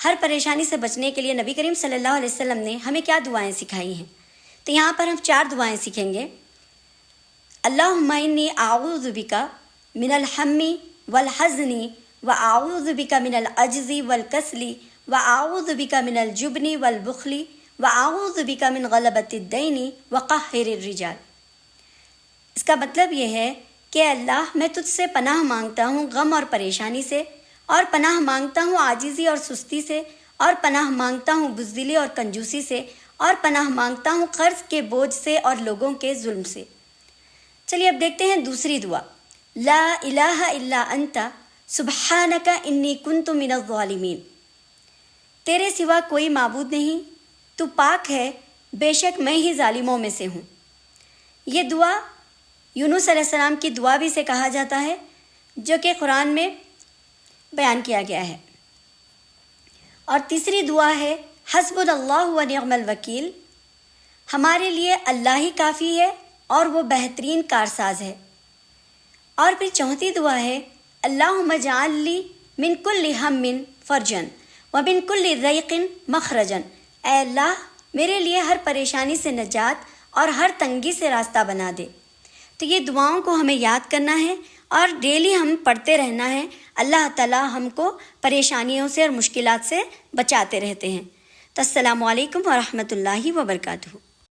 ہر پریشانی سے بچنے کے لیے نبی کریم صلی اللہ علیہ وسلم نے ہمیں کیا دعائیں سکھائی ہیں؟ تو یہاں پر ہم 4 دعائیں سیکھیں گے۔ اللہم انی اعوذ بک من الہم والحزن واعوذ بک من العجز والکسل واعوذ بک من الجبن والبخل واعوذ بک من غلبۃ الدین وقہر الرجال۔ اس کا مطلب یہ ہے کہ اللہ میں تجھ سے پناہ مانگتا ہوں غم اور پریشانی سے، اور پناہ مانگتا ہوں عاجزی اور سستی سے، اور پناہ مانگتا ہوں بزدلی اور کنجوسی سے، اور پناہ مانگتا ہوں قرض کے بوجھ سے اور لوگوں کے ظلم سے۔ چلیے اب دیکھتے ہیں دوسری دعا۔ لا الہ الا انت سبحانک انی کنت من الظالمین۔ تیرے سوا کوئی معبود نہیں، تو پاک ہے، بے شک میں ہی ظالموں میں سے ہوں۔ یہ دعا یونس علیہ السلام کی دعا بھی سے کہا جاتا ہے، جو کہ قرآن میں بیان کیا گیا ہے۔ اور تیسری دعا ہے حسبنا اللہ و نعم الوکیل، ہمارے لیے اللہ ہی کافی ہے اور وہ بہترین کارساز ہے۔ اور پھر چوتھی دعا ہے اللہم اجعل لی من کل ہم فرجن ومن کل ضیق مخرجن، اے اللہ میرے لیے ہر پریشانی سے نجات اور ہر تنگی سے راستہ بنا دے۔ تو یہ دعاؤں کو ہمیں یاد کرنا ہے اور ڈیلی ہم پڑھتے رہنا ہے۔ اللہ تعالیٰ ہم کو پریشانیوں سے اور مشکلات سے بچاتے رہتے ہیں۔ تو السلام علیکم ورحمۃ اللہ وبرکاتہ۔